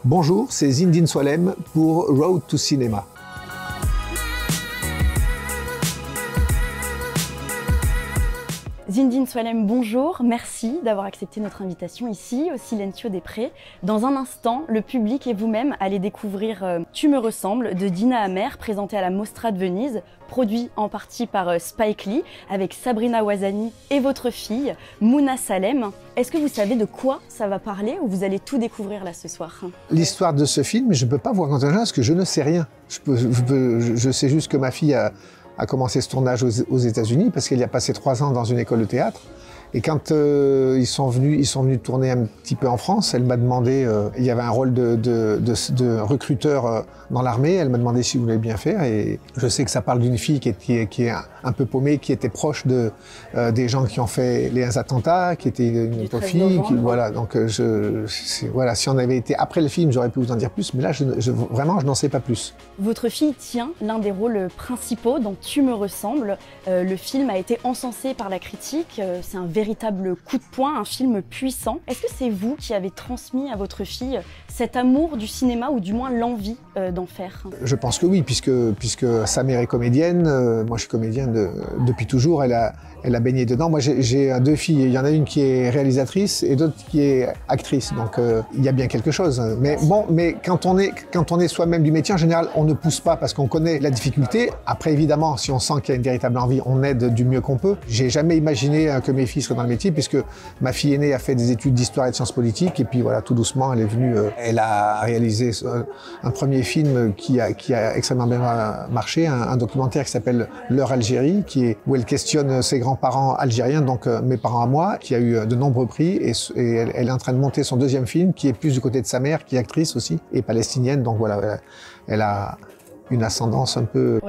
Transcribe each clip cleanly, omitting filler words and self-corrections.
Bonjour, c'est Zindine Soilem pour Road to Cinema. Zindine Soilem, bonjour, merci d'avoir accepté notre invitation ici au Silencio des Prés. Dans un instant, le public et vous-même allez découvrir Tu me ressembles de Dina Amer, présenté à la Mostra de Venise, produit en partie par Spike Lee, avec Sabrina Ouazani et votre fille, Mouna Salem. Est-ce que vous savez de quoi ça va parler ou vous allez tout découvrir là ce soir? L'histoire de ce film, je ne peux pas vous raconter parce que je ne sais rien. Je sais juste que ma fille a commencé ce tournage aux États-Unis parce qu'elle y a passé 3 ans dans une école de théâtre. Et quand ils sont venus tourner un petit peu en France, elle m'a demandé, il y avait un rôle de recruteur dans l'armée, elle m'a demandé si vous voulez bien faire. Et je sais que ça parle d'une fille qui est un peu paumée, qui était proche des gens qui ont fait les attentats, qui était une pauvre fille. Voilà, donc voilà, si on avait été après le film, j'aurais pu vous en dire plus, mais là, vraiment, je n'en sais pas plus. Votre fille tient l'un des rôles principaux dans Tu me ressembles. Le film a été encensé par la critique, c'est un véritable coup de poing, un film puissant. Est-ce que c'est vous qui avez transmis à votre fille cet amour du cinéma ou du moins l'envie d'en faire? Je pense que oui, puisque sa mère est comédienne, moi je suis comédien depuis toujours, elle a baigné dedans. Moi j'ai 2 filles, il y en a une qui est réalisatrice et l'autre qui est actrice, donc il y a bien quelque chose. Mais bon, quand on est soi-même du métier, en général, on ne pousse pas parce qu'on connaît la difficulté. Après évidemment, si on sent qu'il y a une véritable envie, on aide du mieux qu'on peut. J'ai jamais imaginé que mes filles dans le métier, puisque ma fille aînée a fait des études d'histoire et de sciences politiques, et puis voilà, tout doucement, elle est venue, elle a réalisé un premier film qui a extrêmement bien marché, un documentaire qui s'appelle L'heure Algérie, où elle questionne ses grands-parents algériens, donc mes parents à moi, qui a eu de nombreux prix, et elle est en train de monter son 2e film, qui est plus du côté de sa mère, qui est actrice aussi, et palestinienne, donc voilà, elle a une ascendance un peu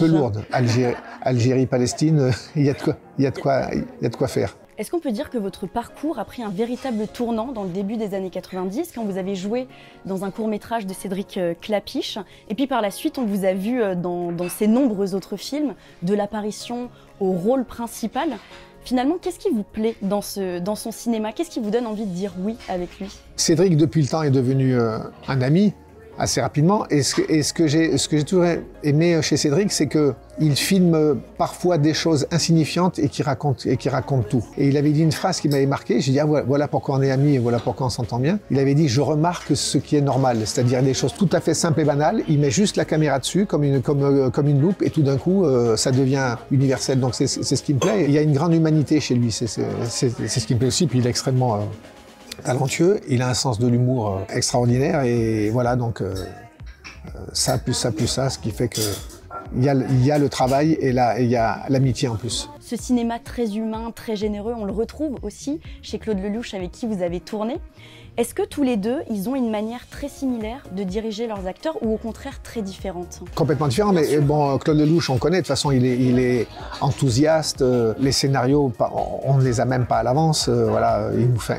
lourde. Algérie, Palestine, il y a de quoi faire. Est-ce qu'on peut dire que votre parcours a pris un véritable tournant dans le début des années 90, quand vous avez joué dans un court-métrage de Cédric Klapisch, et puis par la suite, on vous a vu dans ces nombreux autres films, de l'apparition au rôle principal. Finalement, qu'est-ce qui vous plaît dans son cinéma? Qu'est-ce qui vous donne envie de dire oui avec lui? Cédric, depuis le temps, est devenu un ami. Assez rapidement. Et ce que j'ai toujours aimé chez Cédric, c'est qu'il filme parfois des choses insignifiantes et qui raconte tout. Et il avait dit une phrase qui m'avait marqué. J'ai dit, ah, voilà pourquoi on est amis et voilà pourquoi on s'entend bien. Il avait dit, je remarque ce qui est normal, c'est-à-dire des choses tout à fait simples et banales. Il met juste la caméra dessus comme une loupe et tout d'un coup, ça devient universel. Donc c'est ce qui me plaît. Il y a une grande humanité chez lui. C'est ce qui me plaît aussi. Puis il est extrêmement talentueux, il a un sens de l'humour extraordinaire et voilà, donc ça plus ça, ce qui fait que il y a le travail et il y a l'amitié en plus. Ce cinéma très humain, très généreux, on le retrouve aussi chez Claude Lelouch avec qui vous avez tourné. Est-ce que tous les deux, ils ont une manière très similaire de diriger leurs acteurs ou au contraire très différente? Complètement différent, mais bon, Claude Lelouch, on connaît, de toute façon, il est enthousiaste. Les scénarios, on ne les a même pas à l'avance. Voilà,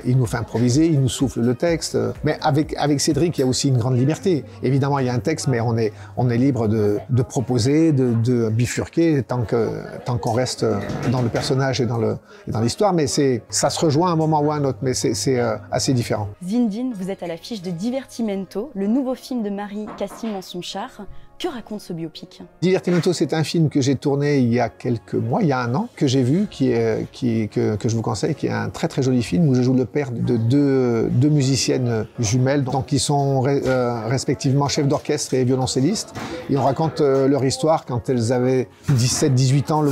il nous fait improviser, il nous souffle le texte. Mais avec Cédric, il y a aussi une grande liberté. Évidemment, il y a un texte, mais on est libre de proposer, de bifurquer tant qu'on reste dans le personnage et dans l'histoire. Mais ça se rejoint à un moment ou à un autre, mais c'est assez différent. Zindine, vous êtes à l'affiche de Divertimento, le nouveau film de Marie-Cassim Manson-Char. Que raconte ce biopic? Divertimento, c'est un film que j'ai tourné il y a quelques mois, il y a 1 an, que j'ai vu, que je vous conseille, qui est un très très joli film où je joue le père de deux musiciennes jumelles, donc qui sont respectivement chefs d'orchestre et violoncellistes. Et on raconte leur histoire quand elles avaient 17-18 ans, le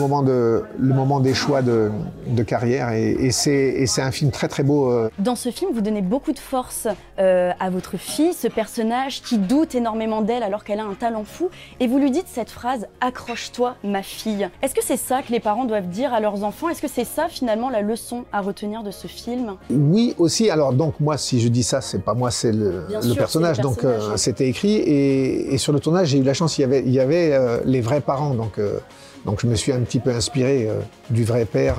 moment des choix de carrière. Et c'est un film très très beau. Dans ce film, vous donnez beaucoup de force à votre fille, ce personnage qui doute énormément d'elle alors qu'elle a un talent fou. Et vous lui dites cette phrase « accroche-toi ma fille ». Est-ce que c'est ça que les parents doivent dire à leurs enfants? Est-ce que c'est ça finalement la leçon à retenir de ce film? Oui aussi, alors donc moi si je dis ça, c'est pas moi, c'est le personnage, donc c'était écrit et sur le tournage j'ai eu la chance, il y avait les vrais parents, donc je me suis un petit peu inspiré du vrai père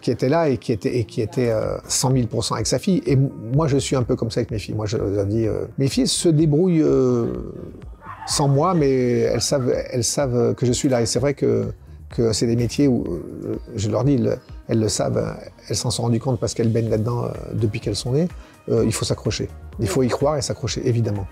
qui était là et qui était 100 000% avec sa fille. Et moi je suis un peu comme ça avec mes filles. Moi je leur dis, mes filles se débrouillent sans moi, mais elles savent que je suis là. Et c'est vrai que c'est des métiers où, je leur dis, elles le savent, elles s'en sont rendues compte parce qu'elles baignent là-dedans depuis qu'elles sont nées. il faut s'accrocher. Il faut y croire et s'accrocher, évidemment.